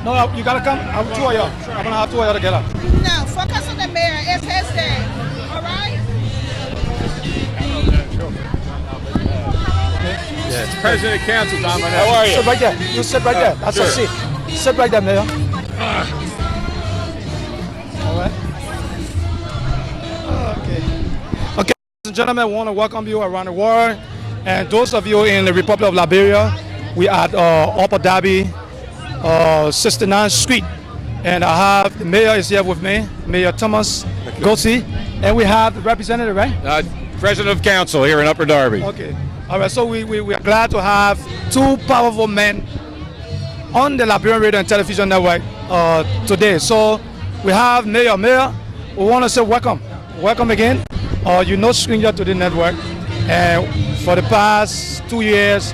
No, you gotta come. I'm two of you. I'm gonna have two of you together. No, focus on the mayor. It's his day. All right? Yeah, it's President of Council, Tom. How are you? Sit right there. You sit right there. That's sure. a seat. Sit right there, Mayor. All right. Okay. Okay, ladies and gentlemen, I want to welcome you around the world. And those of you in the Republic of Liberia, we are at Upper Darby, 69th Street. And I have the mayor is here with me, Mayor Thomas Gossi. And we have the representative, right? President of Council here in Upper Darby. Okay. All right, so we are glad to have two powerful men on the Liberian Radio and Television Network today. So we have Mayor. Mayor, we want to say welcome. Welcome again. You're no stranger to the network. And for the past 2 years,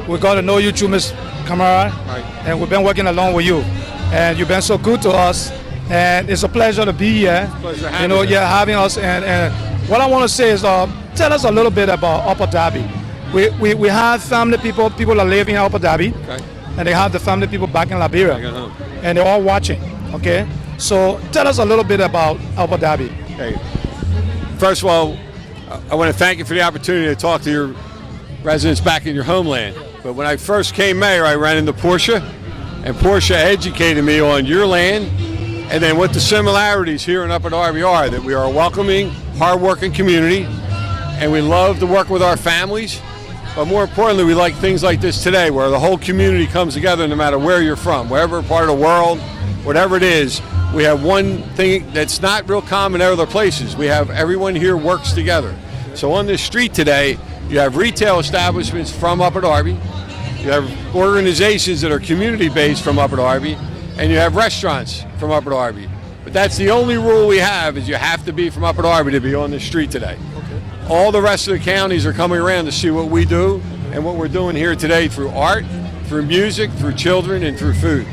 we got to know you through Ms. Kamara. Right. And we've been working along with you. And you've been so good to us. And it's a pleasure to be here. Pleasure having you. Having us. And what I want to say is, tell us a little bit about Upper Darby. We have family people that live in Upper Darby, Okay. and they have the family people back in Liberia, Back at home. and they're all watching. Okay, so tell us a little bit about Upper Darby. Hey, first of all, I want to thank you for the opportunity to talk to your residents back in your homeland. But when I first came mayor, I ran into Portia, and Portia educated me on your land, and then what the similarities here in Upper Darby are, that we are a welcoming, hardworking community, and we love to work with our families. But more importantly, we like things like this today, where the whole community comes together no matter where you're from, wherever part of the world, whatever it is. We have one thing that's not real common in other places. We have everyone here works together. So on this street today, you have retail establishments from Upper Darby, you have organizations that are community-based from Upper Darby, and you have restaurants from Upper Darby. But that's the only rule we have, is you have to be from Upper Darby to be on this street today. All the rest of the counties are coming around to see what we do and what we're doing here today through art, through music, through children, and through food.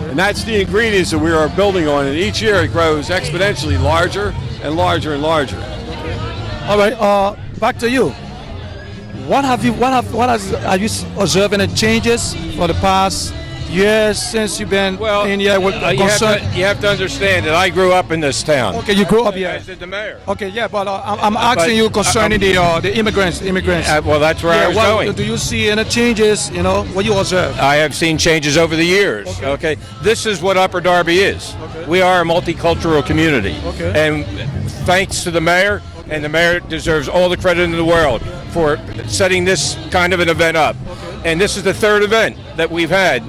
And that's the ingredients that we are building on, and each year it grows exponentially larger and larger and larger. All right, back to you. Are you observing the changes for the past years since you've been in here with concern? You have to understand that I grew up in this town. Okay, you grew up here. As did the mayor. Okay, yeah, but I'm asking you concerning the immigrants. Well, that's where I was going. Do you see any changes? What you observe? I have seen changes over the years. Okay. This is what Upper Darby is. Okay. We are a multicultural community. Okay. And thanks to the mayor, and the mayor deserves all the credit in the world for setting this kind of an event up. Okay. And this is the third event that we've had,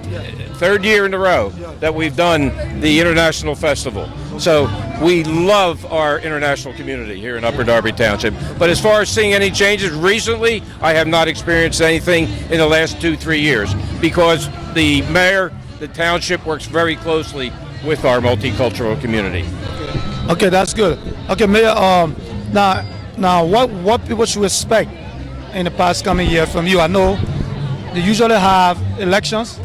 third year in a row that we've done the International Festival. So we love our international community here in Upper Darby Township. But as far as seeing any changes recently, I have not experienced anything in the last 2-3 years, because the mayor, the township works very closely with our multicultural community. Okay, that's good. Okay, Mayor, now what people should expect in the past coming year from you? I know they usually have elections,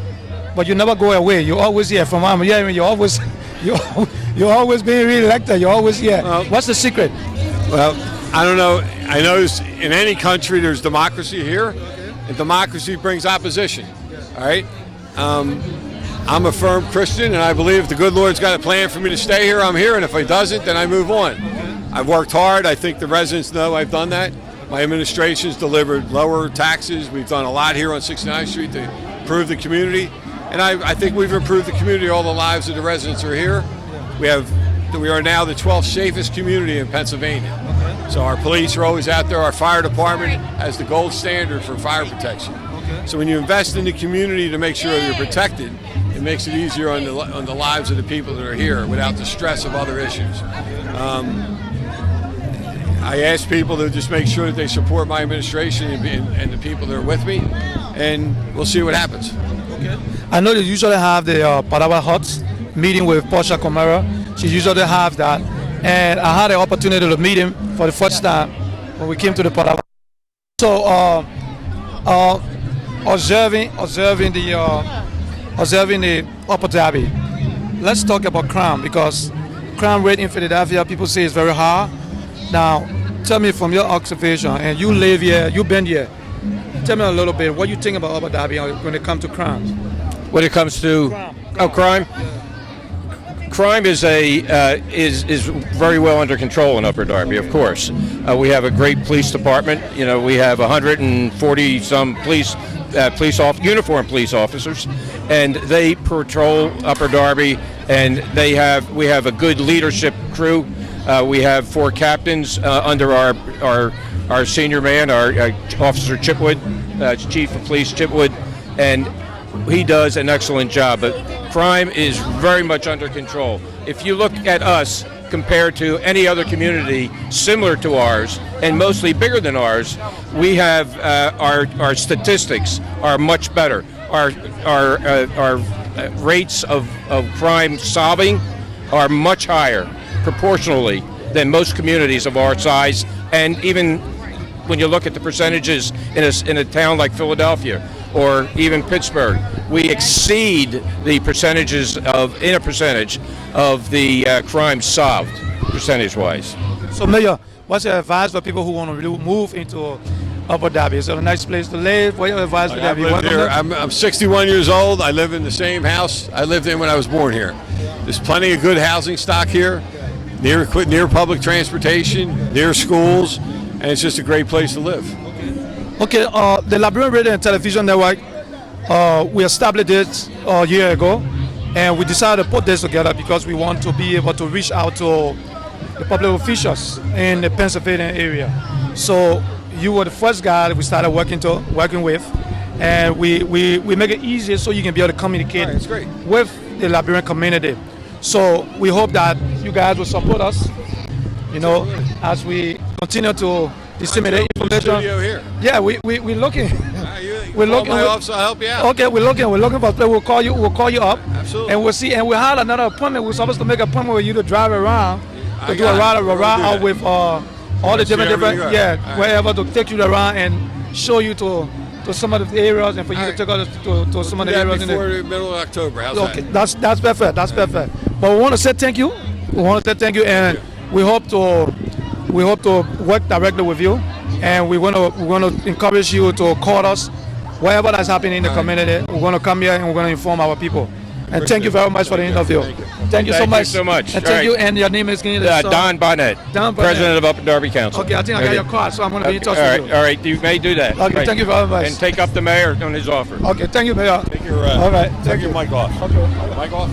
but you never go away. You're always here. From what I'm hearing, you're always being re-elected. You're always here. What's the secret? Well, I don't know. I know in any country there's democracy here, and democracy brings opposition. All right. I'm a firm Christian, and I believe if the good Lord's got a plan for me to stay here, I'm here, and if He doesn't, then I move on. I've worked hard. I think the residents know I've done that. My administration's delivered lower taxes. We've done a lot here on 69th Street to improve the community, and I think we've improved the community. All the lives of the residents are here. We are now the 12th safest community in Pennsylvania. So our police are always out there. Our fire department has the gold standard for fire protection. So when you invest in the community to make sure that you're protected, it makes it easier on the lives of the people that are here without the stress of other issues. I ask people to just make sure that they support my administration and the people that are with me, and we'll see what happens. Okay. I know they usually have the Padawa Huts meeting with Portia Comera. She usually have that, and I had the opportunity to meet him for the first time when we came to the Padawa. So observing the Upper Darby. Let's talk about crime, because crime rate in Philadelphia, people say, is very high. Now, tell me from your observation, and you live here, you've been here. Tell me a little bit what you think about Upper Darby when it comes to crimes. when it comes to crime. Crime is is very well under control in Upper Darby. Of course, we have a great police department. You know, we have 140 some uniformed police officers, and they patrol Upper Darby. And we have a good leadership crew. We have 4 captains under our senior man, our Officer Chipwood, Chief of Police Chipwood, and he does an excellent job. But crime is very much under control. If you look at us compared to any other community similar to ours and mostly bigger than ours, we have our statistics are much better. Our rates of crime solving are much higher proportionally than most communities of our size, and even when you look at the percentages in a town like Philadelphia or even Pittsburgh, we exceed the percentages of the crime solved percentage-wise. So, Mayor, what's your advice for people who want to really move into Upper Darby? Is it a nice place to live? What your advice for them? I'm 61 years old. I live in the same house I lived in when I was born here. There's plenty of good housing stock here, near public transportation, near schools, and it's just a great place to live. Okay, the Lrtn Radio and Television Network, we established it a year ago, and we decided to put this together because we want to be able to reach out to the public officials in the Pennsylvania area. So you were the first guy that we started working with, and we make it easier so you can be able to communicate with the Liberian community. So we hope that you guys will support us, you know, as we continue to disseminate information. Here. Yeah, we're looking. We're looking. My office, I'll help you out. Okay, we're looking for. We'll call you up. Absolutely. And we'll see. And we had another appointment. We're supposed to make an appointment with you to drive around, to do a ride out with all the different wherever to take you around and show you to some of the areas, and for you to take us to some of the areas before the middle of October. How's that? That's perfect. That's perfect. But we want to say thank you. And we hope to work directly with you, and we want to encourage you to call us whatever that's happening in the community. We're going to come here and we're going to inform our people. And thank you very much for the interview. Thank you so much. And thank you. And your name is Don Bonnet, President of Upper Darby Council. Okay, I think I got your card, so I'm going to be in touch with you. All right, you may do that. Okay, thank you very much. And take up the mayor on his offer. Okay, thank you, Mayor. Take your all right. Take your mic off. Okay. Mic off.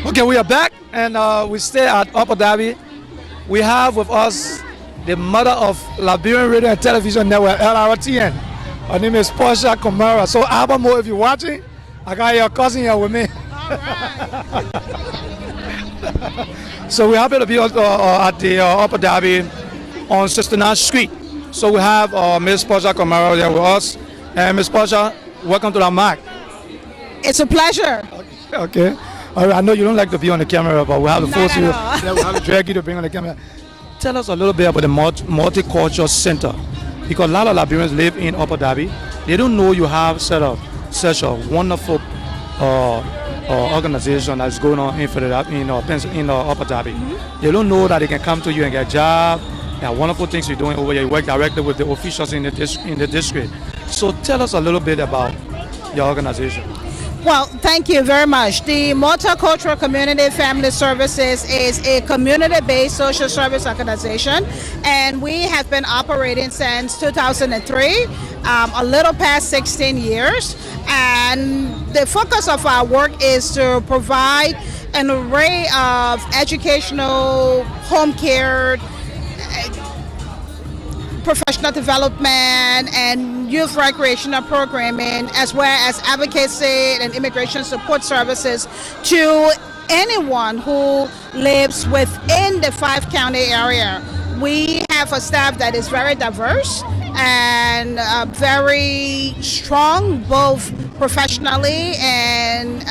Okay, we are back, and we stay at Upper Darby. We have with us the mother of Liberian Radio and Television Network, Lrtn. Her name is Portia Kamara. So, Abamo, if you're watching, I got your cousin here with me. All right. So, we're happy to be at the Upper Darby on 69th Street. So, we have Miss Portia Kamara here with us. And Miss Portia, welcome to the mic. It's a pleasure. Okay. All right, I know you don't like to be on the camera, but we have to force you. Not We have to drag you to bring on the camera. Tell us a little bit about the Multicultural Center, because a lot of Liberians live in Upper Darby. They don't know you have set up such a wonderful organization that's going on in Upper Darby. They don't know that they can come to you and get a job, Yeah, wonderful things you're doing over here. You work directly with the officials in the district. So tell us a little bit about your organization. Well, thank you very much. The Multicultural Community Family Services is a community-based social service organization, and we have been operating since 2003, a little past 16 years. And the focus of our work is to provide an array of educational, home care, professional development, and youth recreational programming, as well as advocacy and immigration support services to anyone who lives within the 5-county area. We have a staff that is very diverse and very strong, both professionally and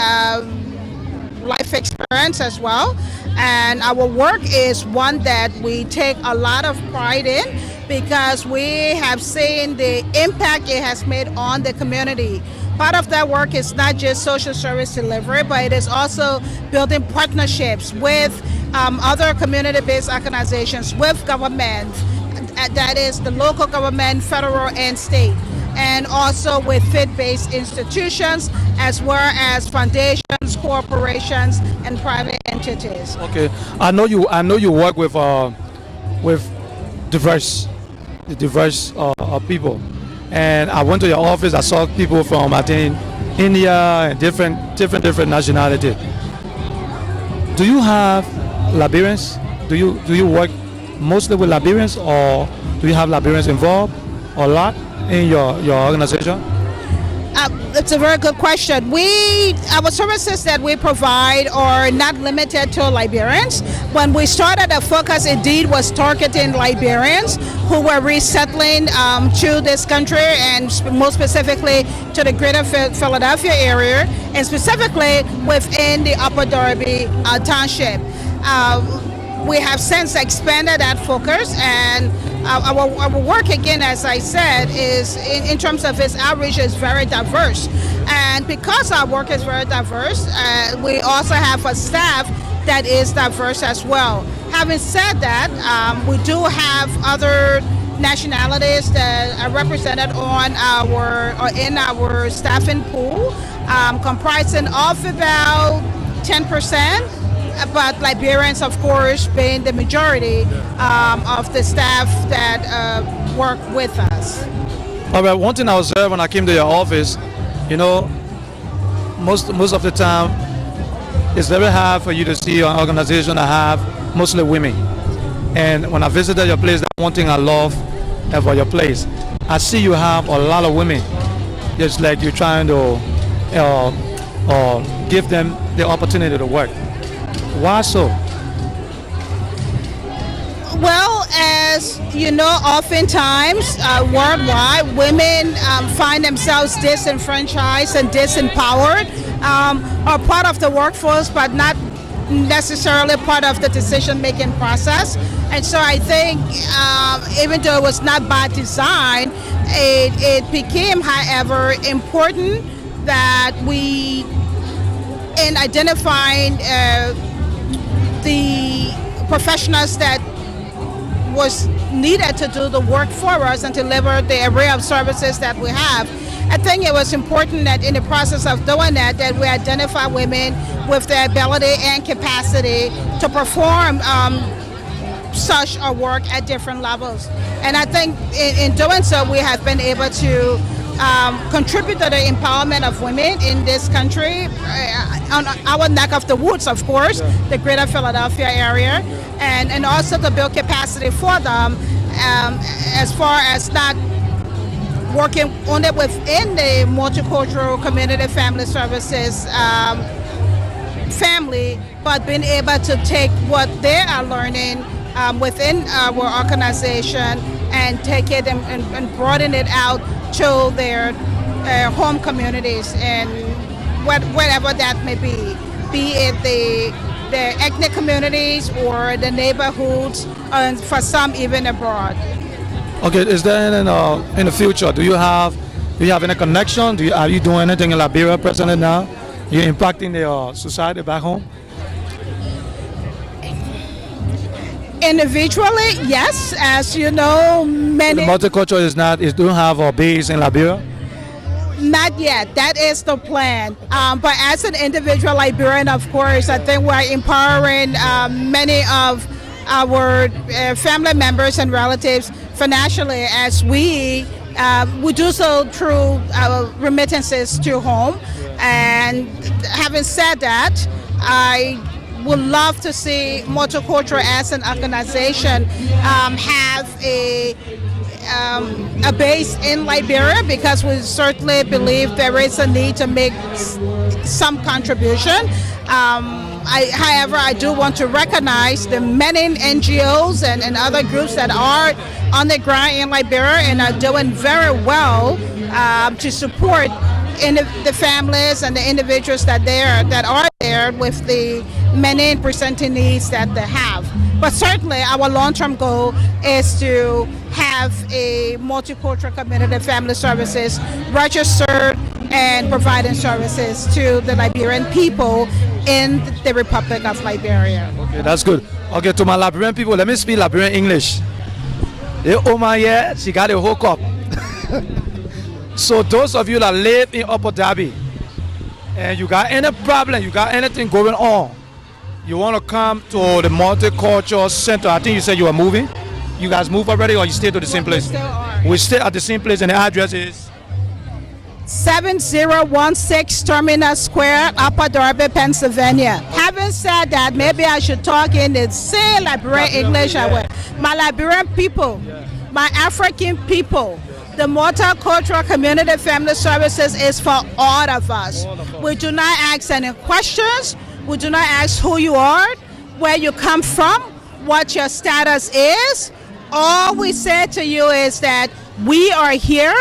life experience as well. And our work is one that we take a lot of pride in, because we have seen the impact it has made on the community. Part of that work is not just social service delivery, but it is also building partnerships with other community-based organizations, with government, that is the local government, federal and state, and also with faith-based institutions, as well as foundations, corporations, and private entities. Okay, I know you work with diverse people, and I went to your office. I saw people from, I think, India and different nationality. Do you have Liberians? Do you work mostly with Liberians, or do you have Liberians involved a lot in your organization? It's a very good question. Our services that we provide are not limited to Liberians. When we started, the focus indeed was targeting Liberians who were resettling to this country, and more specifically to the greater Philadelphia area, and specifically within the Upper Darby township. We have since expanded that focus, and our work, again, as I said, is in terms of its outreach, is very diverse. And because our work is very diverse, we also have a staff that is diverse as well. Having said that, we do have other nationalities that are represented in our staffing pool, comprising of about 10%. But Liberians, of course, being the majority of the staff that work with us. All right, one thing I observed when I came to your office, most of the time, it's very hard for you to see an organization that have mostly women. And when I visited your place, that's one thing I love about your place. I see you have a lot of women. It's like you're trying to give them the opportunity to work. Why so? Well, as you know, oftentimes worldwide, women find themselves disenfranchised and disempowered, are part of the workforce, but not necessarily part of the decision-making process. And so I think, even though it was not by design, it became, however, important that we, in identifying the professionals that was needed to do the work for us and deliver the array of services that we have, I think it was important that in the process of doing that we identify women with the ability and capacity to perform such a work at different levels. And I think in doing so, we have been able to contribute to the empowerment of women in this country, on our neck of the woods, of course, the greater Philadelphia area, and also to build capacity for them, as far as not working only within the multicultural community family services family, but being able to take what they are learning within our organization and take it and broaden it out to their home communities, and whatever that may be it the ethnic communities or the neighborhoods, and for some even abroad. Okay, is there in the future, do you have any connection? Are you doing anything in Liberia presently now? You're impacting the society back home? Individually, yes. As you know, The many. multicultural is don't have a base in Liberia. Not yet. That is the plan. But as an individual Liberian, of course, I think we're empowering many of our family members and relatives financially as we do so through remittances to home. And having said that, I would love to see Multicultural as an organization have a base in Liberia, because we certainly believe there is a need to make some contribution. However, I do want to recognize the many NGOs and other groups that are on the ground in Liberia and are doing very well to support the families and the individuals that are there with the many presenting needs that they have. But certainly our long-term goal is to have a multicultural community family services registered and providing services to the Liberian people in the Republic of Liberia. Okay, that's good. Okay, to my Liberian people, let me speak Liberian English. The Oma here, she got a hook up. So those of you that live in Upper Darby and you got any problem, you got anything going on, you want to come to the Multicultural Center. I think you said you are moving. You guys move already, or you stay to the same place? We still are. We stay at the same place, and the address is 7016 Terminal Square, Upper Darby, Pennsylvania. Having said that, maybe I should talk in the same Liberian English. My Liberian people, my African people, the Multicultural Community Family Services is for all of us. We do not ask any questions. We do not ask who you are, where you come from, what your status is. All we say to you is that we are here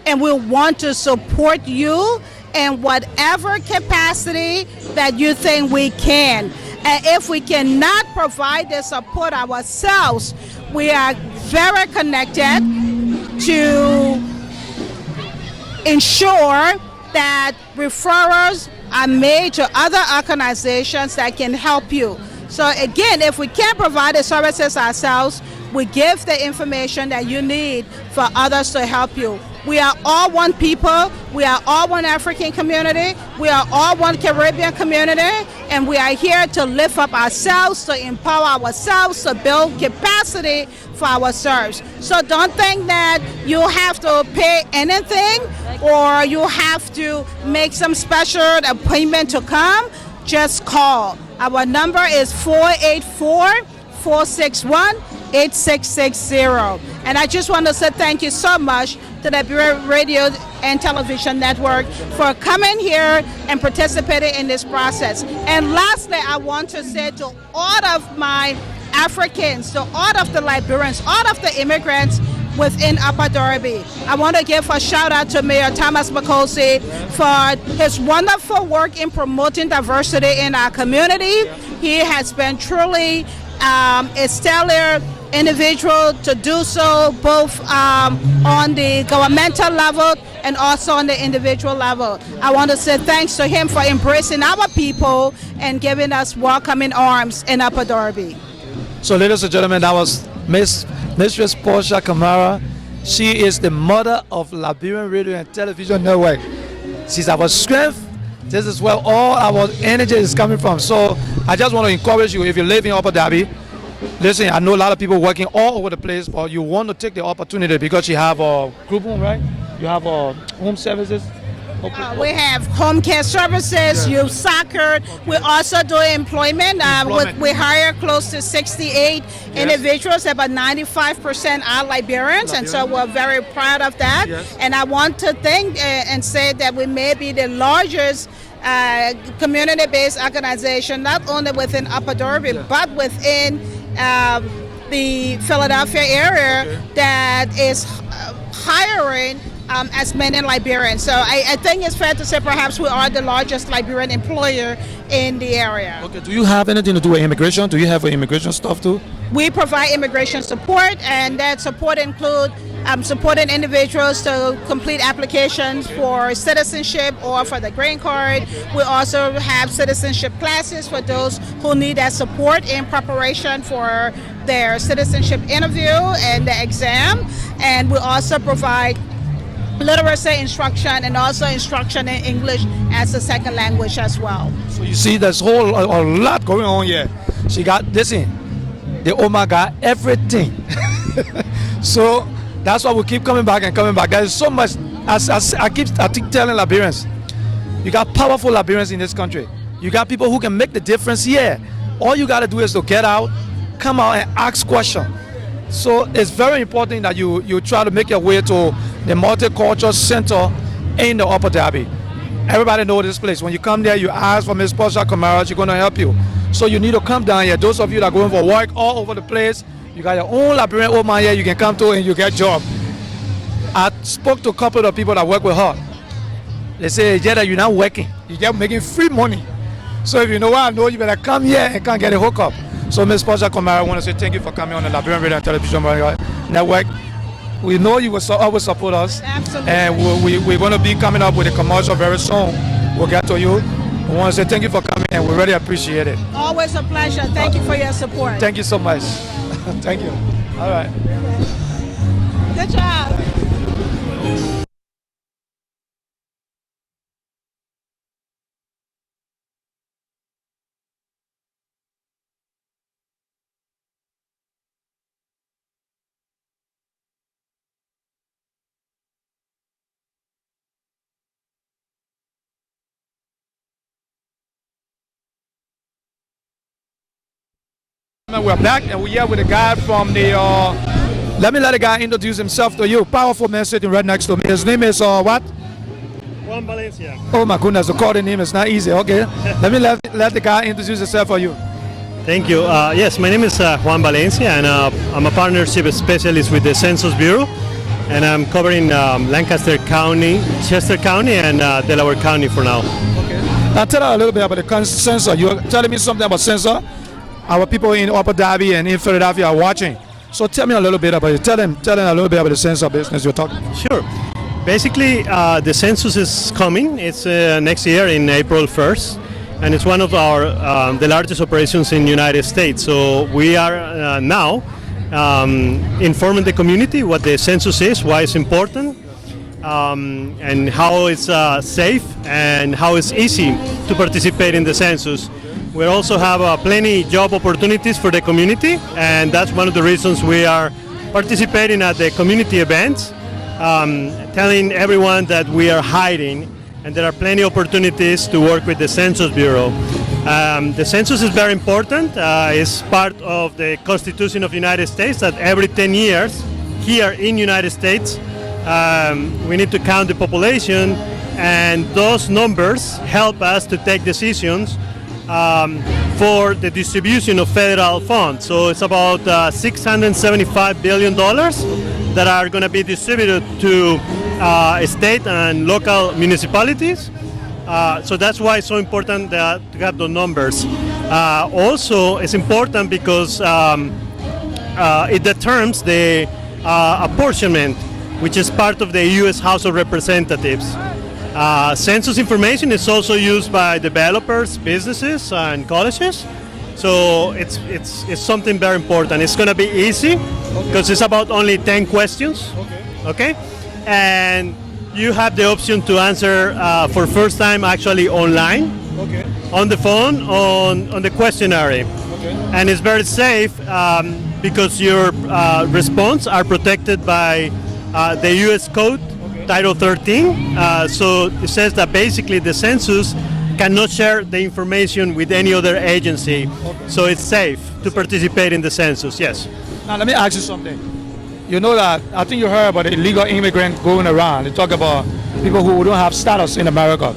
and we want to support you in whatever capacity that you think we can. And if we cannot provide the support ourselves, we are very connected to ensure that referrals are made to other organizations that can help you. So again, if we can't provide the services ourselves, we give the information that you need for others to help you. We are all one people. We are all one African community. We are all one Caribbean community. And we are here to lift up ourselves, to empower ourselves, to build capacity for ourselves. So don't think that you have to pay anything or you have to make some special appointment to come. Just call. Our number is 484-461-8660. And I just want to say thank you so much to the Bureau Radio and Television Network for coming here and participating in this process. And lastly, I want to say to all of my Africans, to all of the Liberians, all of the immigrants within Upper Darby, I want to give a shout out to Mayor Thomas Makosi for his wonderful work in promoting diversity in our community. He has been truly a stellar individual to do so, both on the governmental level and also on the individual level. I want to say thanks to him for embracing our people and giving us welcoming arms in Upper Darby. So, ladies and gentlemen, that was Mistress Portia Kamara. She is the mother of Liberian Radio and Television Network. She's our strength. This is where all our energy is coming from. So I just want to encourage you, if you live in Upper Darby, listen, I know a lot of people working all over the place, but you want to take the opportunity because you have a group home, right? You have home services. We have home care services, youth soccer. We also do employment. We hire close to 68 individuals. About 95% are Liberians, and so we're very proud of that. Yes. And I want to thank and say that we may be the largest community-based organization, not only within Upper Darby, but within the Philadelphia area that is hiring as many Liberians. So I think it's fair to say perhaps we are the largest Liberian employer in the area. Okay, do you have anything to do with immigration? Do you have immigration stuff too? We provide immigration support, and that support includes supporting individuals to complete applications for citizenship or for the green card. We also have citizenship classes for those who need that support in preparation for their citizenship interview and the exam, and we also provide literacy instruction and also instruction in English as a second language as well. So you see, there's a lot going on here. She got this in. The Oma got everything. So that's why we keep coming back and coming back. There's so much. As I keep telling Liberians, you got powerful Liberians in this country. You got people who can make the difference here. All you got to do is to get out, come out and ask questions. So it's very important that you try to make your way to the Multicultural Center in the Upper Darby. Everybody knows this place. When you come there, you ask for Ms. Portia Kamara, she's going to help you. So you need to come down here. Those of you that are going for work all over the place, you got your own Liberian old man here you can come to and you get a job. I spoke to a couple of people that work with her. They say, yeah, you're not working. You're just making free money. So if you know what I know, you better come here and come get a hookup. So Ms. Portia Kamara, I want to say thank you for coming on the Liberian Radio and Television Network. We know you will always support us. Absolutely. And we're going to be coming up with a commercial very soon. We'll get to you. We want to say thank you for coming and we really appreciate it. Always a pleasure. Thank you for your support. Thank you so much. Thank you. All right. Good job. We're back and we're here with a guy from the let me let the guy introduce himself to you. Powerful man sitting right next to me. His name is what? Juan Valencia. Oh my goodness, the calling name is not easy. Okay. Let me let the guy introduce himself for you. Thank you. Yes, my name is Juan Valencia, and I'm a partnership specialist with the Census Bureau, and I'm covering Lancaster County, Chester County, and Delaware County for now. Okay. Now tell us a little bit about the census. You're telling me something about census. Our people in Upper Darby and in Philadelphia are watching. So tell me a little bit about it. Tell them a little bit about the census business you're talking about. Sure. Basically, the census is coming. It's next year in April 1st, and it's one of our the largest operations in the United States. So we are now informing the community what the census is, why it's important, and how it's safe and how it's easy to participate in the census. We also have plenty job opportunities for the community, and that's one of the reasons we are participating at the community events, telling everyone that we are hiring and there are plenty of opportunities to work with the Census Bureau. The census is very important. It's part of the Constitution of the United States that every 10 years here in the United States we need to count the population, and those numbers help us to take decisions for the distribution of federal funds. So it's about $675 billion that are going to be distributed to state and local municipalities. So that's why it's so important to have the numbers. Also, it's important because it determines the apportionment, which is part of the U.S. House of Representatives. Census information is also used by developers, businesses, and colleges. So it's something very important. It's going to be easy because it's about only 10 questions. Okay? And you have the option to answer for first time actually online, on the phone, on the questionnaire. And it's very safe because your response are protected by the U.S. Code, Title 13. So it says that basically the census cannot share the information with any other agency. So it's safe to participate in the census, yes. Now let me ask you something. You know that, I think you heard about illegal immigrants going around. They talk about people who don't have status in America.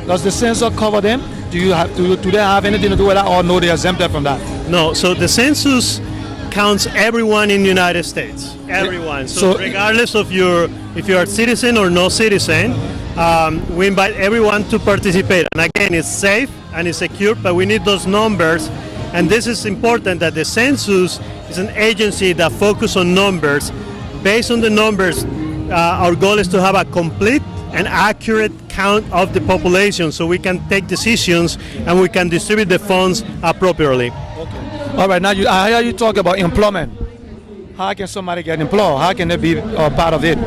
Does the census cover them? Do they have anything to do with that, or no, they're exempted from that? No, so the census counts everyone in the United States, everyone. So regardless of if you're a citizen or no citizen, we invite everyone to participate. And again, it's safe and it's secure, but we need those numbers. And this is important, that the census is an agency that focuses on numbers. Based on the numbers, our goal is to have a complete and accurate count of the population so we can take decisions and we can distribute the funds appropriately. All right, now I hear you talk about employment. How can somebody get employed? How can they be part of it?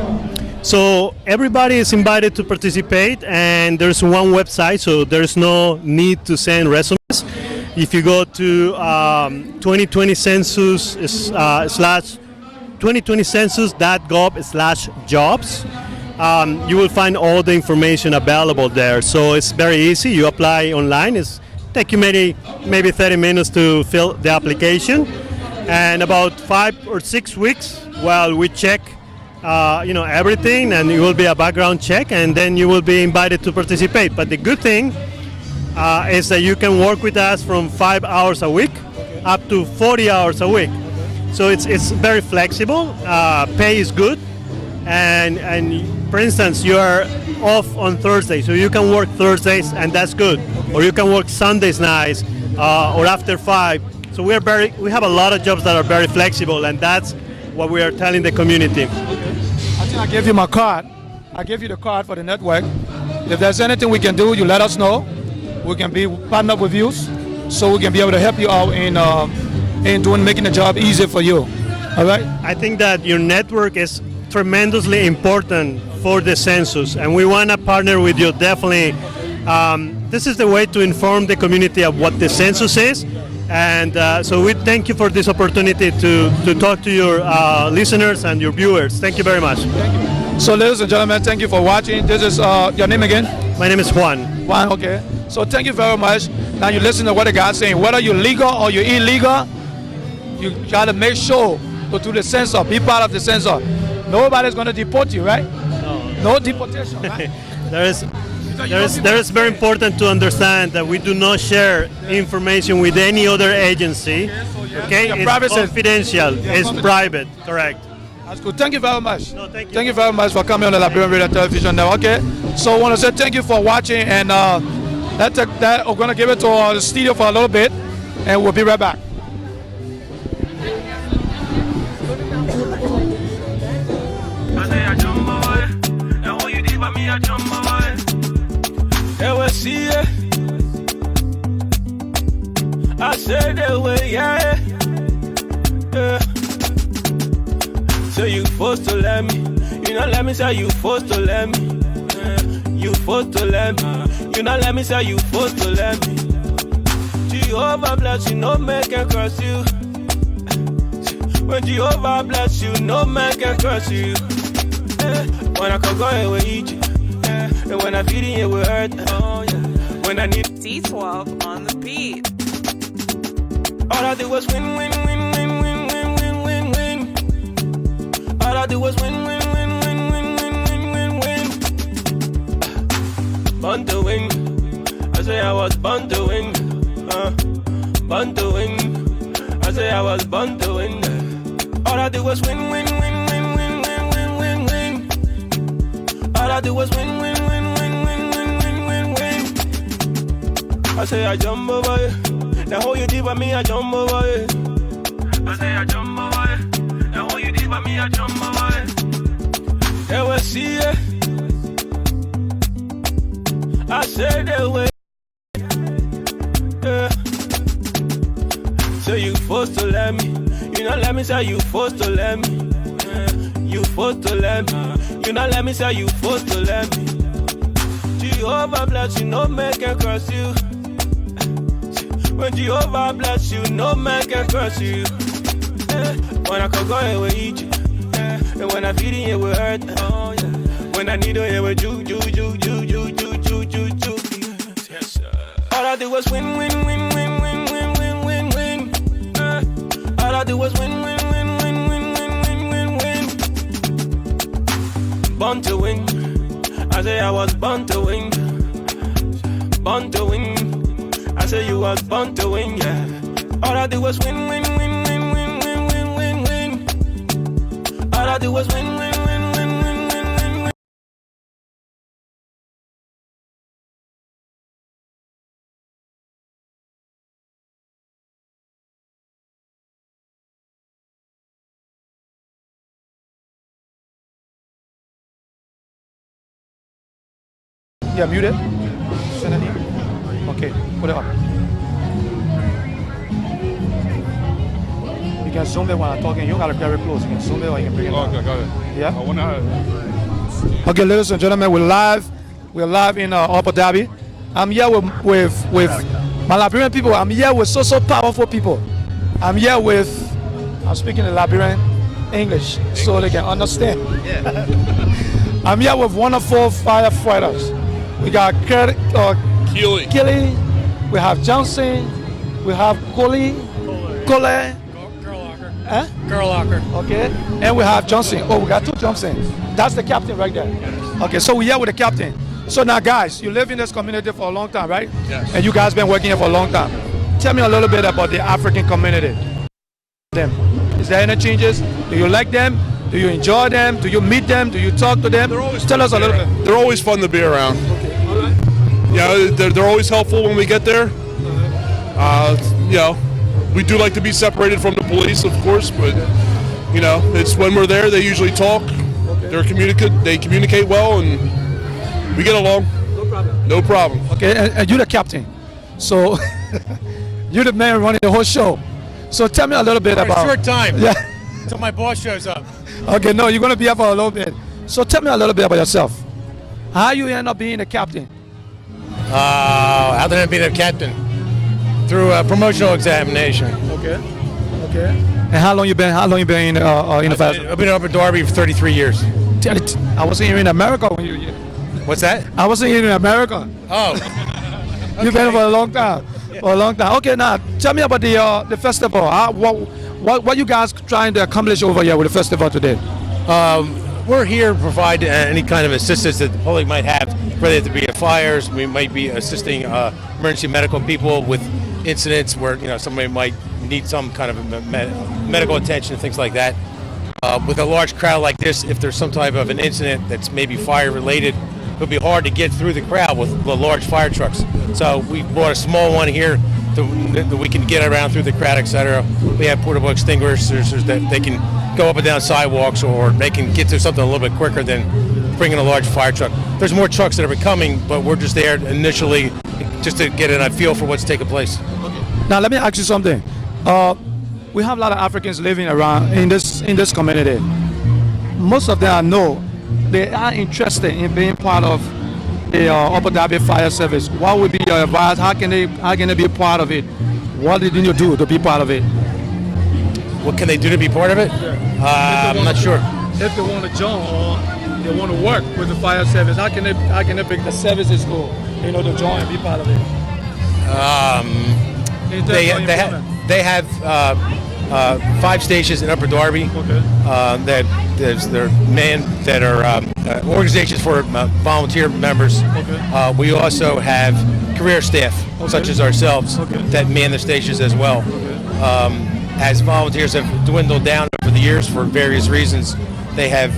So everybody is invited to participate, and there's one website, so there's no need to send resumes. If you go to 2020 census slash 2020census.gov/jobs, you will find all the information available there. So it's very easy. You apply online. It's take you maybe 30 minutes to fill the application, and about 5 or 6 weeks while we check everything, and it will be a background check, and then you will be invited to participate. But the good thing is that you can work with us from 5 hours a week up to 40 hours a week. So it's very flexible. Pay is good, and for instance, you are off on Thursday, so you can work Thursdays, and that's good. Or you can work Sundays nights or after 5. So we have a lot of jobs that are very flexible, and that's what we are telling the community. I think I gave you my card. I gave you the card for the network. If there's anything we can do, you let us know. We can be partner with you, so we can be able to help you out in making the job easier for you. All right? I think that your network is tremendously important for the census, and we want to partner with you definitely. This is the way to inform the community of what the census is, and so we thank you for this opportunity to talk to your listeners and your viewers. Thank you very much. Thank you. So ladies and gentlemen, thank you for watching. This is your name again? My name is Juan. Juan, okay. So thank you very much. Now you listen to what the guy's saying. Whether you're legal or you're illegal, you gotta make sure to do the census, be part of the census. Nobody's gonna deport you, right? No deportation, right? There is very important to understand that we do not share information with any other agency. Okay, it's confidential. It's private. Correct. That's good. Thank you very much. No, thank you. Thank you very much for coming on the Liberian Radio and Television Network. Okay, so I want to say thank you for watching, and we're gonna give it to the studio for a little bit, and we'll be right back. I said that way, yeah. So you forced to let me, you not let me say you forced to let me. You forced to let me, you not let me say you forced to let me. Jehovah bless you, no man can curse you. When Jehovah bless you, no man can curse you. When I can go away with you, and when I feel it with hurt, oh yeah. When I need C12 on the beat. All I did was win, win, win, win, win, win, win, win, win. All I did was win, win, win, win, win, win, win, win, win. Born to win. I say I was born to win. Born to win. I say I was born to win. All I did was win, win, win, win, win, win, win, win, win. All I did was win, win, win, win, win, win, win, win, win. I say I jump over you. Now how you did by me, I jump over it. I say I jump over it. Now how you did by me, I jump over it. They will see it. I said they will. Yeah. So you forced to let me. You not let me say you forced to let me. You forced to let me. You not let me say you forced to let me. Jehovah bless you, no man can curse you. When Jehovah bless you, no man can curse you. When I can go away with you, and when I feel it with hurt, oh yeah. When I need to hear with you. Yes, sir. All I did was win, win, win, win, win, win, win, win, win. All I did was win, win, win, win, win, win, win, win, win. Born to win. I say I was born to win. Born to win. I say you was born to win, yeah. All I did was win, win, win, win, win, win, win, win, win. All I did was win, win, win, win, win, win, win, win. Yeah, muted. Send an email. Okay, put it up. can zoom it when I'm talking. You gotta get very close. You can zoom it or you can bring it down. Okay, got it. Yeah. I wanna. Okay, ladies and gentlemen, we're live. We're live in Upper Darby. I'm here with my Liberian people. I'm here with so powerful people. I'm here with. I'm speaking in Liberian English so they can understand. Yeah. I'm here with wonderful firefighters. We got Keely. Kelly. We have Johnson. We have Cole. Gerlocker. Okay. And we have Johnson. Oh, we got two Johnsons. That's the captain right there. Okay, so we're here with the captain. So now, guys, you live in this community for a long time, right? Yes. And you guys been working here for a long time. Tell me a little bit about the African community. Is there any changes? Do you like them? Do you enjoy them? Do you meet them? Do you talk to them? Tell us a little bit. They're always fun to be around. Okay. All right. Yeah, they're always helpful when we get there. You know, we do like to be separated from the police, of course, but you know, it's when we're there. They usually talk. Okay. They communicate well, and we get along. No problem. No problem. Okay, and you're the captain. So you're the man running the whole show. So tell me a little bit For about. a short time. Yeah. Until my boss shows up. Okay, no, you're gonna be here for a little bit. So tell me a little bit about yourself. How you end up being a captain? How did I be the captain? Through a promotional examination. Okay. Okay. And how long you been? How long you been in the fire? I've been up in Darby for 33 years. I wasn't here in America when you. What's that? I wasn't here in America. Oh. You've been here for a long time. For a long time. Okay, now tell me about the festival. What you guys trying to accomplish over here with the festival today? We're here to provide any kind of assistance that the public might have, whether it be fires. We might be assisting emergency medical people with incidents where somebody might need some kind of medical attention, things like that. With a large crowd like this, if there's some type of an incident that's maybe fire related, it'll be hard to get through the crowd with the large fire trucks. So we brought a small one here that we can get around through the crowd, etc. We have portable extinguishers that they can go up and down sidewalks, or they can get to something a little bit quicker than bringing a large fire truck. There's more trucks that are coming, but we're just there initially just to get a feel for what's taking place. Now let me ask you something. We have a lot of Africans living around in this community. Most of them I know they are interested in being part of the Upper Darby Fire Service. What would be your advice? How can they be a part of it? What did you do to be part of it? What can they do to be part of it? I'm not sure. If they want to join or they want to work with the fire service, how can they make the services go? To join and be part of it. They have 5 stations in Upper Darby. Okay. that are organizations for volunteer members. Okay. We also have career staff, such as ourselves, that man the stations as well. As volunteers have dwindled down over the years for various reasons, they have,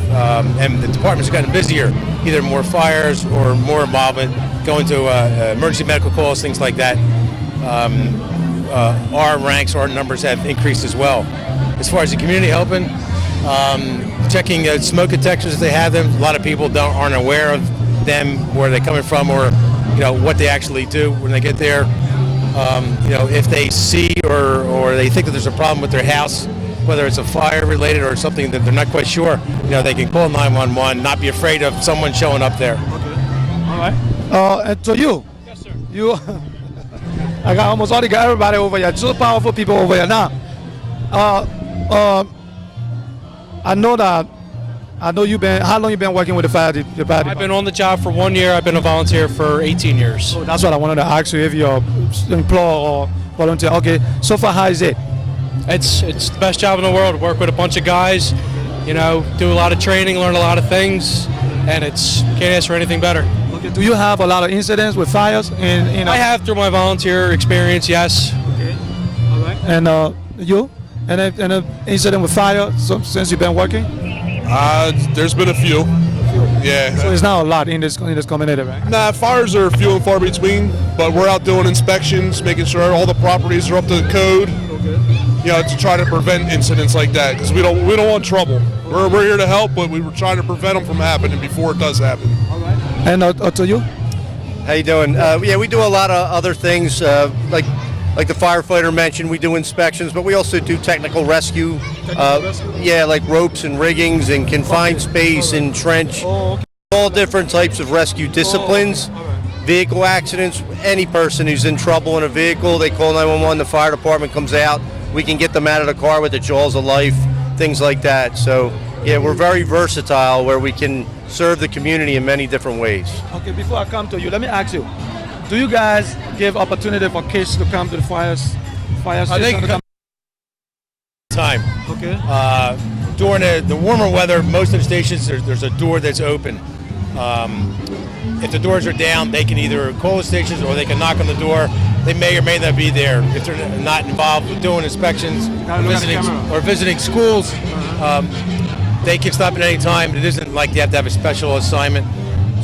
and the department's gotten busier, either more fires or more involvement, going to emergency medical calls, things like that. Our ranks, our numbers have increased as well. As far as the community helping, checking smoke detectors if they have them. A lot of people aren't aware of them, where they're coming from, or what they actually do when they get there. If they see or they think that there's a problem with their house, whether it's a fire related or something that they're not quite sure, they can call 911, not be afraid of someone showing up there. Okay. All right. And to you. Yes, sir. You. I got almost everybody over here. Two powerful people over here now. I know you've been. How long you been working with the fire department? I've been on the job for 1 year. I've been a volunteer for 18 years. So that's what I wanted to ask you, if you're employee or volunteer. Okay. So far, how is it? It's the best job in the world. Work with a bunch of guys, do a lot of training, learn a lot of things, and can't ask for anything better. Okay. Do you have a lot of incidents with fires? I have through my volunteer experience, yes. Okay. All right. And you? And an incident with fire since you've been working? There's been a few. Yeah. So it's not a lot in this community, right? Nah, fires are few and far between, but we're out doing inspections, making sure all the properties are up to code. Okay. To try to prevent incidents like that, because we don't want trouble. We're here to help, but we were trying to prevent them from happening before it does happen. All right. And to you? How you doing? We do a lot of other things, like like the firefighter mentioned, we do inspections, but we also do technical rescue. Yeah, like ropes and riggings and confined space and trench. All different types of rescue disciplines. Vehicle accidents, any person who's in trouble in a vehicle, they call 911, the fire department comes out. We can get them out of the car with the jaws of life, things like that. So, yeah, we're very versatile where we can serve the community in many different ways. Okay, before I come to you, let me ask you, do you guys give opportunity for kids to come to the fire station? Time. Okay. During the warmer weather, most of the stations, there's a door that's open. If the doors are down, they can either call the stations or they can knock on the door. They may or may not be there. If they're not involved with doing inspections or visiting schools, they can stop at any time. It isn't like they have to have a special assignment.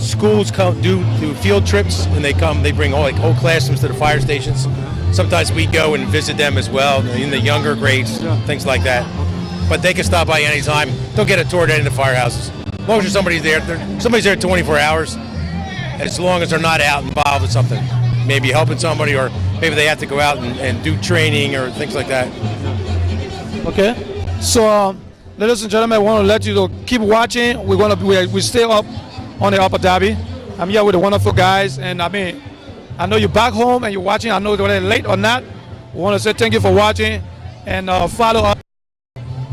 Schools do field trips, and they bring whole classrooms to the fire stations. Sometimes we go and visit them as well in the younger grades, things like that. But they can stop by any time. They'll get a tour at any of the firehouses. As long as somebody's there 24 hours, as long as they're not out involved with something, maybe helping somebody, or maybe they have to go out and do training or things like that. Okay, so ladies and gentlemen, I want to let you know, keep watching. We stay up on the Upper Darby. I'm here with the wonderful guys, and I know you're back home and you're watching. I know whether it's late or not. We want to say thank you for watching and follow up.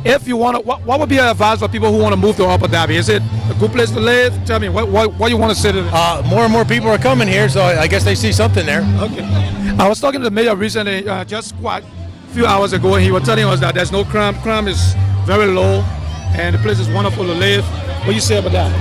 If you want to, what would be your advice for people who want to move to Upper Darby? Is it a good place to live? Tell me, what you want to say to them? More and more people are coming here, so I guess they see something there. Okay. I was talking to the mayor recently, just quite a few hours ago, and he was telling us that there's no crime. Crime is very low, and the place is wonderful to live. What do you say about that?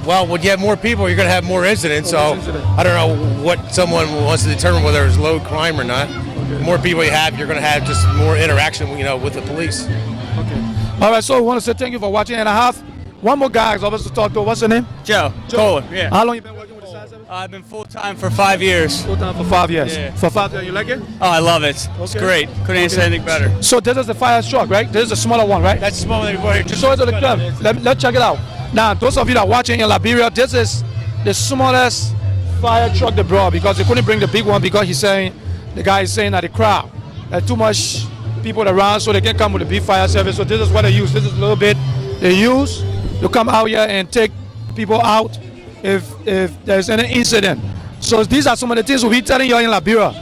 Well, when you have more people, you're going to have more incidents. So I don't know what someone wants to determine whether it's low crime or not. The more people you have, you're going to have just more interaction, with the police. Okay. All right. So I want to say thank you for watching, and I have one more guy I was to talk to. What's your name? Joe. Cole. Yeah. How long you been working with the fire service? I've been full time for 5 years. Full time for 5 years. Yeah. For 5 years, you like it? Oh, I love it. It's great. Couldn't say anything better. So this is the fire truck, right? This is the smaller one, right? That's the smaller one they brought here. Just show it to the club. Let's check it out. Now, those of you that are watching in Liberia, this is the smallest fire truck they brought because they couldn't bring the big one because the guy is saying that the crowd, there's too much people around, so they can't come with a big fire service. So this is what they use. This is a little bit they use to come out here and take people out if there's any incident. So these are some of the things we'll be telling you in Liberia.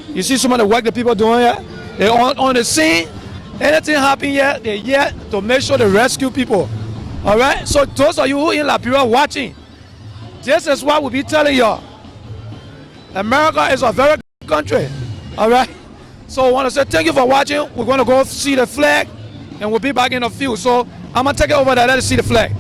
You see some of the work that people doing here. They're on the scene. Anything happen here, they're here to make sure they rescue people. All right, so those of you who in Liberia watching, this is what we'll be telling y'all. America is a very good country. All right, so I want to say thank you for watching. We're going to go see the flag, and we'll be back in a few. So I'm going to take it over there. Let us see the flag.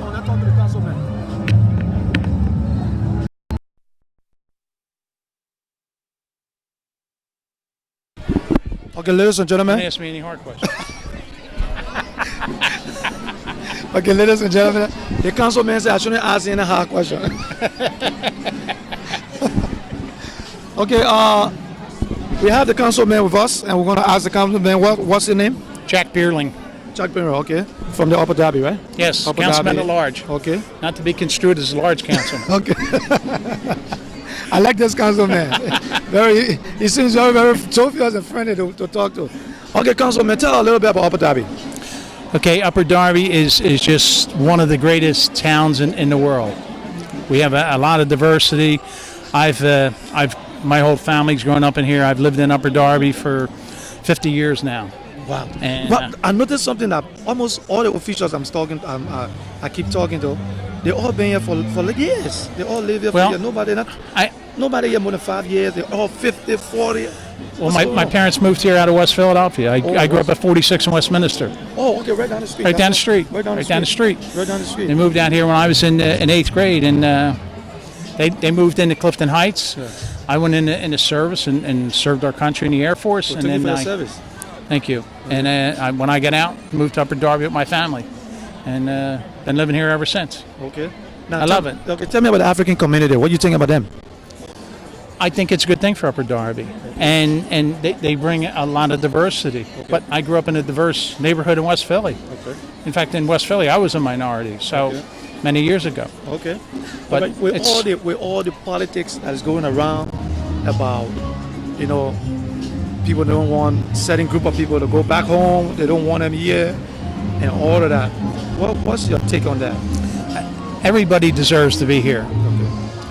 let's talk to the councilman. Okay, ladies and gentlemen. Don't ask me any hard questions. Okay, ladies and gentlemen, the councilman said I shouldn't ask any hard question. Okay, we have the councilman with us, and we're going to ask the councilman what's your name? Jack Beerling. Jack Beerling, okay, from the Upper Darby, right? Yes, Upper councilman Darby. at large. Okay. Not to be construed as a large councilman. Okay. I like this councilman. He seems very jovial and friendly to talk to. Okay, councilman, tell a little bit about Upper Darby. Okay, Upper Darby is just one of the greatest towns in the world. We have a lot of diversity. My whole family's grown up in here. I've lived in Upper Darby for 50 years now. Wow. And, but I noticed something that almost all the officials I keep talking to, they all been here for like years. They all live here for years. Nobody here more than 5 years. They're all 50, 40. Well, my parents moved here out of West Philadelphia. I grew up at 46 in Westminster. Oh, okay, right down the street. Right down the street. Right down the street. They moved down here when I was in 8th grade, and they moved into Clifton Heights. Yeah. I went into service and served our country in the Air Force. Well, and thank then you for the service. Thank you. And when I got out, moved to Upper Darby with my family, and been living here ever since. Okay. Now, I love it. Okay, tell me about the African community. What do you think about them? I think it's a good thing for Upper Darby, and they bring a lot of diversity. Okay. But I grew up in a diverse neighborhood in West Philly. Okay. In fact, in West Philly, I was a minority, many years ago. Okay. But with all the politics that is going around about, people don't want certain group of people to go back home. They don't want them here, and all of that. What's your take on that? Everybody deserves to be here.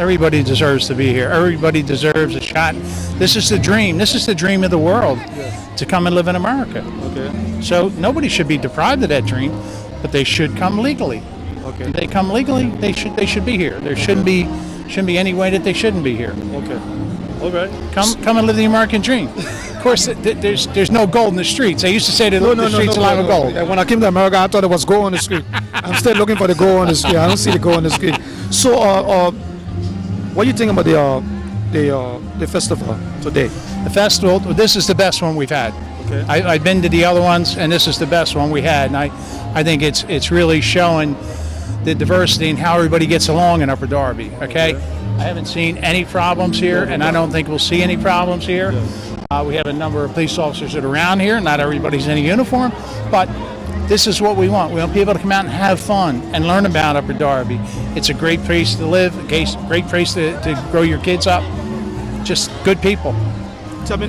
Everybody deserves to be here. Everybody deserves a shot. This is the dream. This is the dream of the world, to come and live in America. Okay. So nobody should be deprived of that dream, but they should come legally. Okay. If they come legally, they should be here. There shouldn't be any way that they shouldn't be here. Okay. All right. Come and live the American dream. Of course, there's no gold in the streets. I used to say that the streets are lined with gold. When I came to America, I thought there was gold on the street. I'm still looking for the gold on the street. I don't see the gold on the street. So, what do you think about the festival today? The festival, this is the best one we've had. Okay. I've been to the other ones, and this is the best one we had. And I think it's really showing the diversity and how everybody gets along in Upper Darby. Okay. I haven't seen any problems here, and I don't think we'll see any problems here. We have a number of police officers that are around here. Not everybody's in a uniform, but this is what we want. We want people to come out and have fun and learn about Upper Darby. It's a great place to live, a great place to grow your kids up. Just good people. Tell me,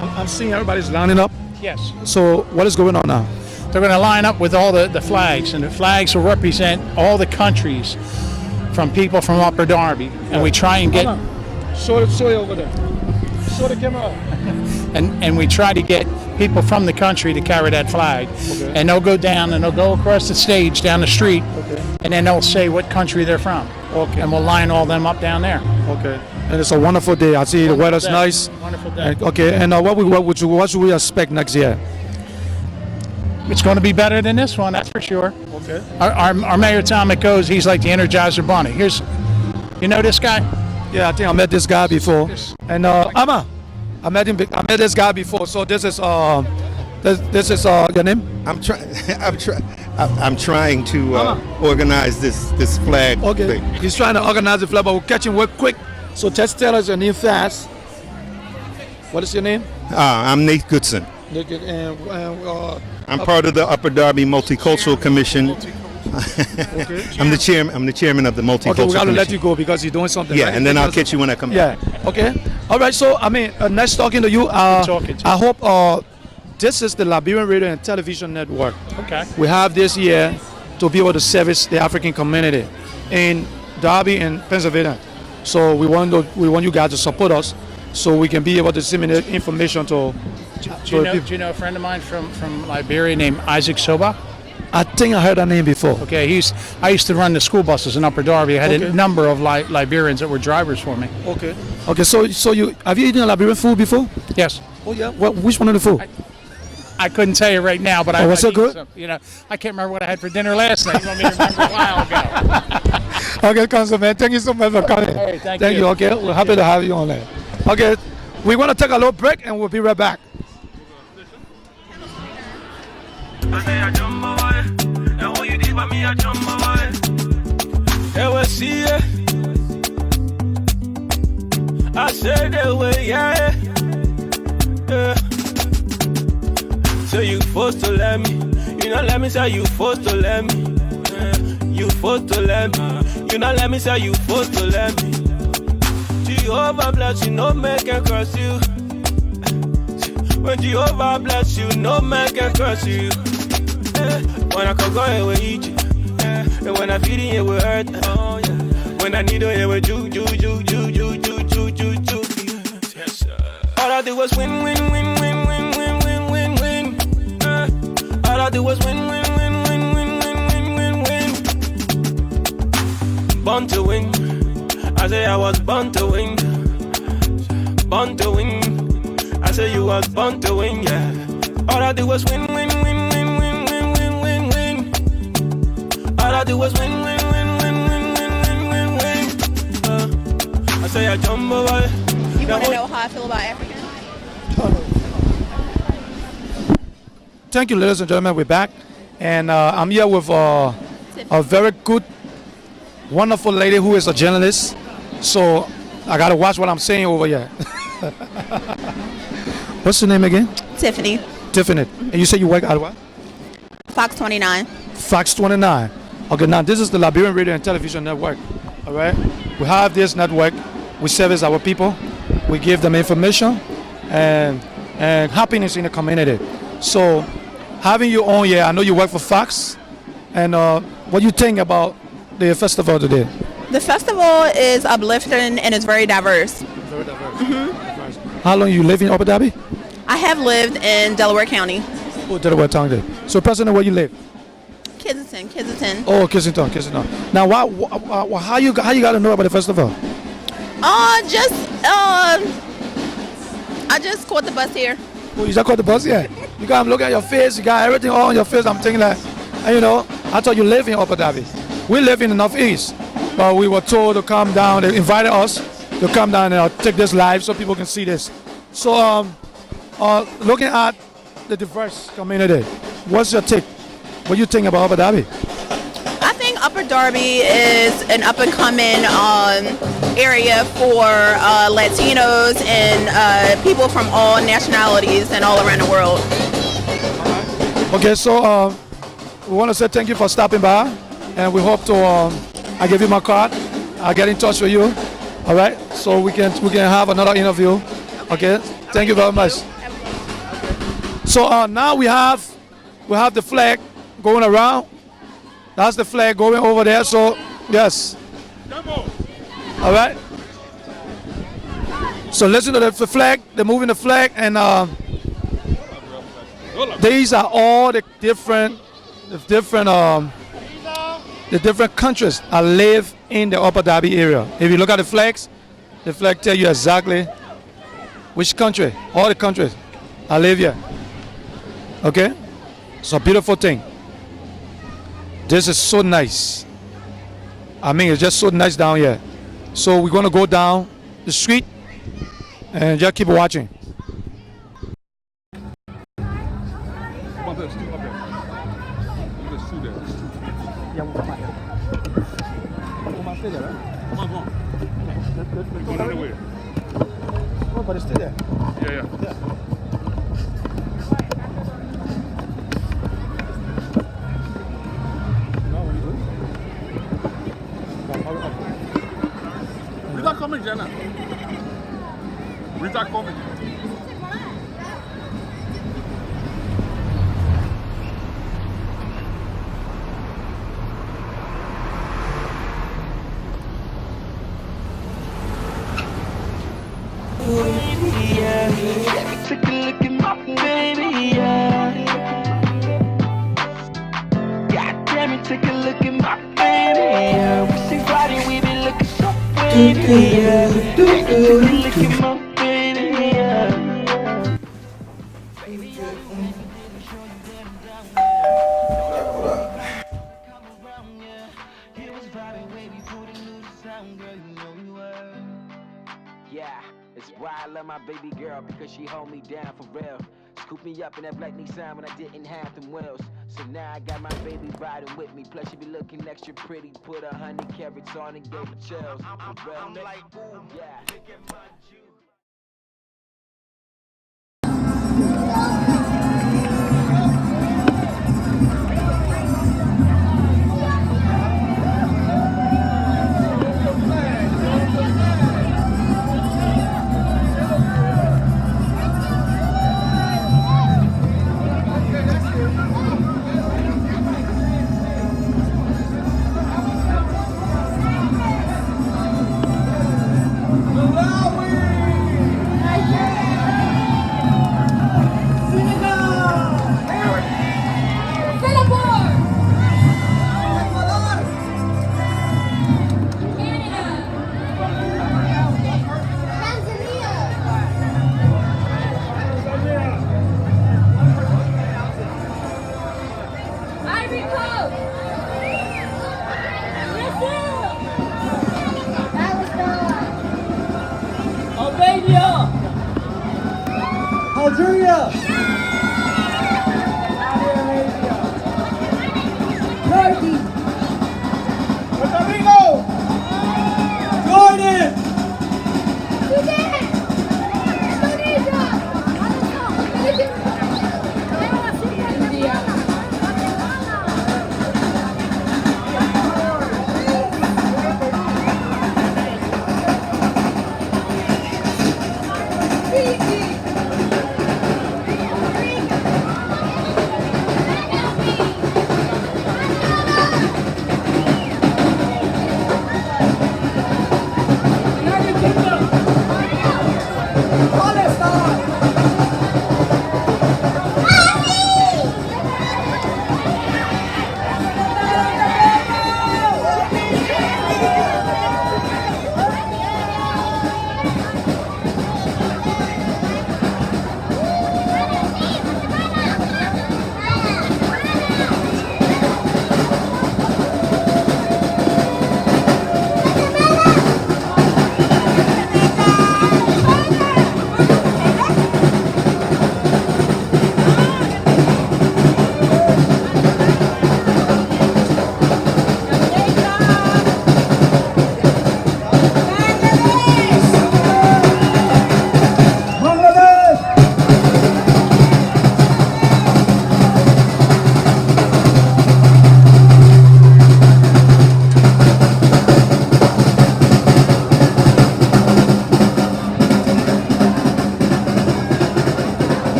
I'm seeing everybody's lining up. Yes. So what is going on now? They're going to line up with all the flags, and the flags will represent all the countries from people from Upper Darby. And we try and get... Show it over there. Show the camera. And we try to get people from the country to carry that flag. Okay. And they'll go down and they'll go across the stage down the street. Okay. And then they'll say what country they're from. Okay. And we'll line all them up down there. Okay. And it's a wonderful day. I see the weather's nice. Wonderful day. Okay. And what should we expect next year? It's going to be better than this one, that's for sure. Okay. Our mayor Tom McCose, he's like the Energizer Bunny. You know this guy? Yeah, I think I met this guy before. And Amma, I met this guy before. So this is your name? I'm trying to organize this flag. Okay. thing. He's trying to organize the flag, but we'll catch him real quick. So just tell us your name fast. What is your name? I'm Nate Goodson. I'm part of the Upper Darby Multicultural Commission. Okay. I'm the chairman of the Multicultural Okay, we got to Commission. let you go because you're doing something. Yeah, right? and then I'll catch you when I come back. Yeah. Okay. All right. So nice talking to you. I hope this is the Liberian Radio and Television Network. Okay. We have this year to be able to service the African community in Darby and Pennsylvania. So we want you guys to support us so we can be able to disseminate information to Do you know a friend of mine from Liberia named Isaac Soba? I think I heard that name before. Okay, I used to run the school buses in Upper Darby. I had a number of Liberians that were drivers for me. Okay. Okay, so you have you eaten a Liberian food before? Yes. Oh yeah. Which one of the food? I couldn't tell you right now, but I was it good? I can't remember what I had for dinner last night. You want me to remember a while ago? Okay, Councilman, thank you so much for coming. Hey, thank you. you. Okay, we're happy to have you on there. Okay, we're going to take a little break and we'll be right back. I say I jump away. Now what you did by me, I jump away. They will see it. I said they will, yeah. So you forced to let me. You not let me say you forced to let me. You forced to let me. You not let me say you forced to let me. Jehovah bless you, no man can curse you. When Jehovah bless you, no man can curse you. When I can go away, eat you. And when I feed it will hurt. Oh, yeah. When I need it will ju. Yes, all I do was win. All I do was win. Born to win. I say I was born to win. Born to win. I say you was born to win, yeah. All I do was win. All I do was win. I say I jump away. You want to know how I feel about Africans? Thank you, ladies and gentlemen. We're back, and I'm here with a very good, wonderful lady who is a journalist. So I gotta watch what I'm saying over here. What's your name again? Tiffany. Tiffany. And you say you work at what? Fox 29. Fox 29. Okay, now this is the Liberian Radio and Television Network. All right, we have this network. We service our people. We give them information and happiness in the community. So having you on here, I know you work for Fox. And what do you think about the festival today? The festival is uplifting and it's very diverse. Very diverse. How long you live in Upper Darby? I have lived in Delaware County. Oh, Delaware County. So, President, where you live? Kensington. Oh, Kensington. Now, how you got to know about the festival? I just caught the bus here. Oh, you just caught the bus here? You got to look at your face. You got everything on your face. I'm thinking like, and I thought you live in Upper Darby. We live in the Northeast, but we were told to come down. They invited us to come down and take this live so people can see this. So, looking at the diverse community, what's your take? What do you think about Upper Darby? I think Upper Darby is an up-and-coming area for Latinos and people from all nationalities and all around the world. Okay, so we want to say thank you for stopping by, and we hope to. I give you my card. I'll get in touch with you. All right, so we can have another interview. Okay, thank you very much. So now we have the flag going around. That's the flag going over there. So yes. All right. So listen to the flag. They're moving the flag, and these are all the different countries that live in the Upper Darby area. If you look at the flags, the flag tell you exactly which country, all the countries that live here. Okay? It's a beautiful thing. This is so nice. I mean, it's just so nice down here. So we're going to go down the street and just keep watching. Oh, but it's still there. Yeah. Rita coming, Jenna. Rita coming. Take a look at my baby, yeah. God damn it, take a look at my baby, yeah. We see riding, we be looking so pretty, yeah. Take a look at my baby, yeah. Yeah, it's why I love my baby girl, because she hold me down for real. Scooped me up in that black Nissan when I didn't have them wheels. So now I got my baby riding with me. Plus she be looking extra pretty. Put 100 carats on and gave her chills. For real. I'm like, ooh, yeah. Look at my juice. Algeria! Turkey! Puerto Rico! Jordan! Sudan! Indonesia! India!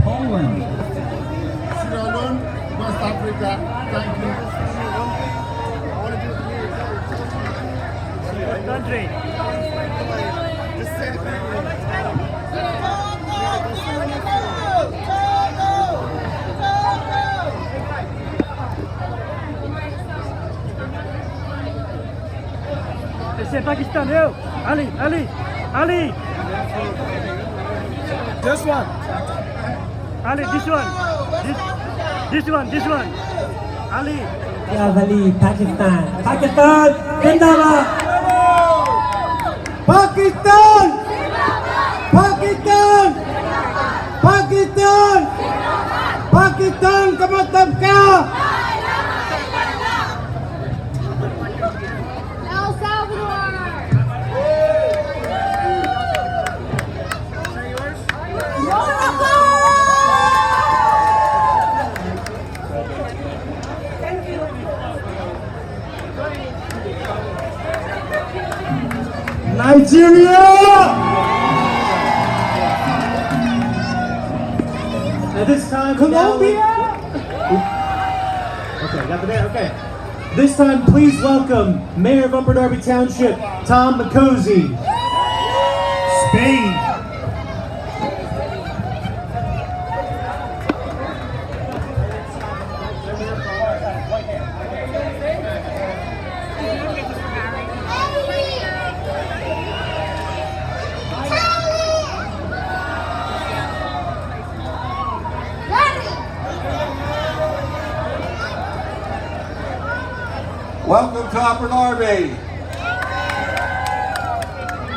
Poland. Sierra Leone, West Africa. Thank you. What country? Just say the C'est Pakistan, yo! Ali, Ali, Ali! This one. Ali, this one. This one. Ali. Ali, Pakistan. Pakistan, Zindabad! Pakistan! Pakistan! Pakistan! Pakistan का मतलब क्या? El Salvador. Nigeria! At this time, Colombia! Okay, got the band. Okay. This time, please welcome Mayor of Upper Darby Township, Tom McCosey. Spain. Welcome to Upper Darby.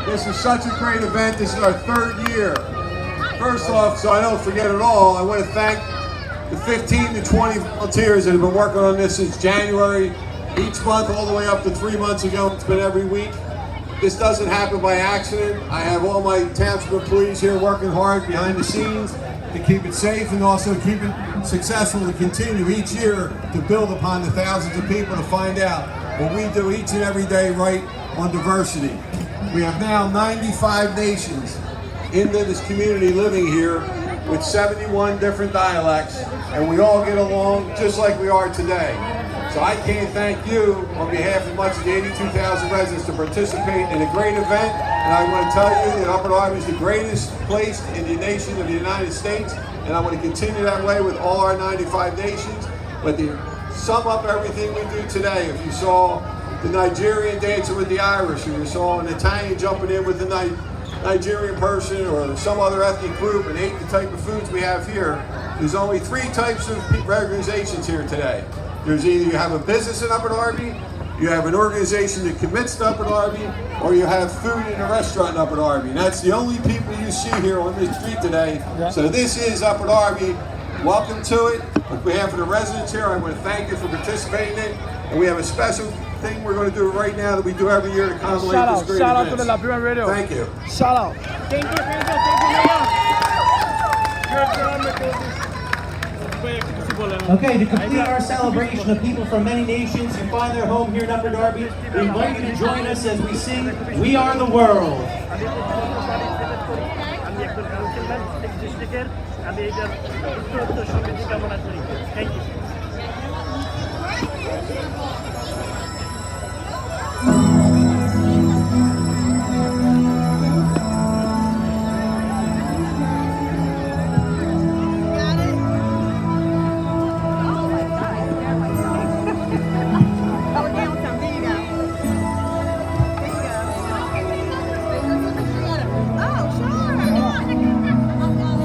This is such a great event. This is our third year. First off, so I don't forget it all, I want to thank the 15 to 20 volunteers that have been working on this since January, each month all the way up to 3 months ago. It's been every week. This doesn't happen by accident. I have all my township employees here working hard behind the scenes to keep it safe and also keep it successful to continue each year to build upon the thousands of people to find out what we do each and every day right on diversity. We have now 95 nations in this community living here with 71 different dialects, and we all get along just like we are today. So I can't thank you on behalf of much of the 82,000 residents to participate in a great event. And I want to tell you that Upper Darby is the greatest place in the nation of the United States, and I want to continue that way with all our 95 nations. But to sum up everything we do today, if you saw the Nigerian dancing with the Irish, or you saw an Italian jumping in with the Nigerian person, or some other ethnic group, and ate the type of foods we have here, there's only 3 types of organizations here today. There's either you have a business in Upper Darby, you have an organization that commits to Upper Darby, or you have food in a restaurant in Upper Darby. And that's the only people you see here on this street today. Yeah. So this is Upper Darby. Welcome to it. On behalf of the residents here, I want to thank you for participating in it. And we have a special thing we're going to do right now that we do every year to commemorate this great event. Shout out to the Lrtn Radio. Thank you. Shout out. Thank you, Okay, to complete our celebration of people from many nations who find their home here in Upper Darby, we invite you to join us as we sing We Are the World. Thank you.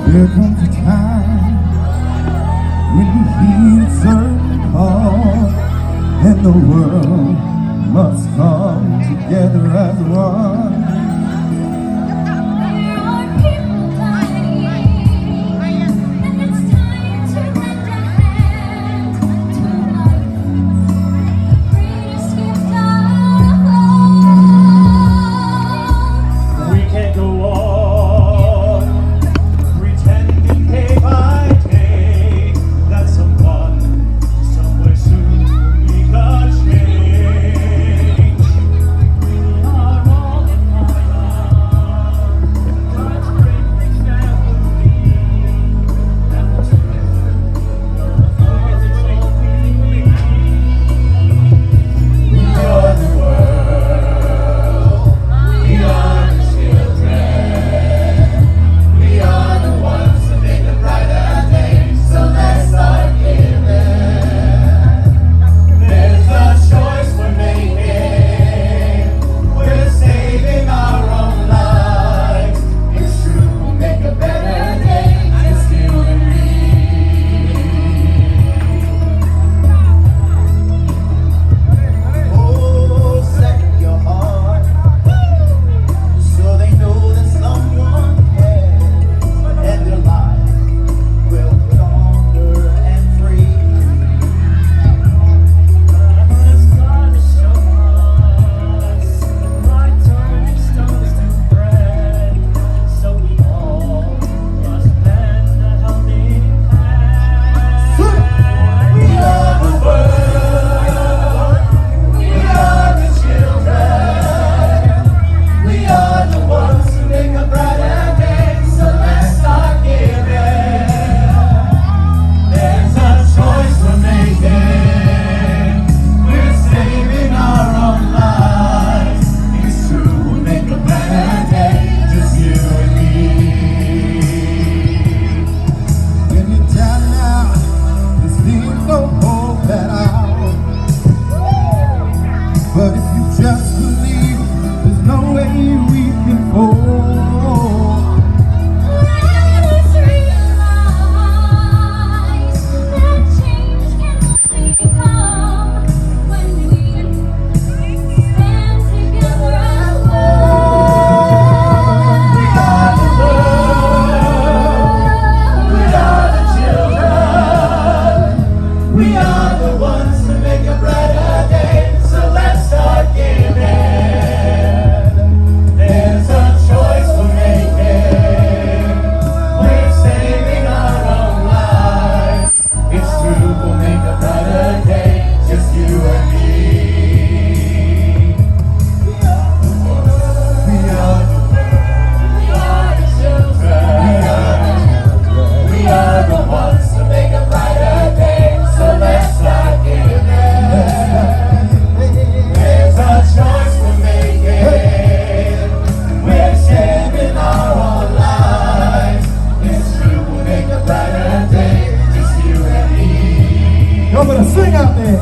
There comes a time when we hear a certain call, and the world must come together as one.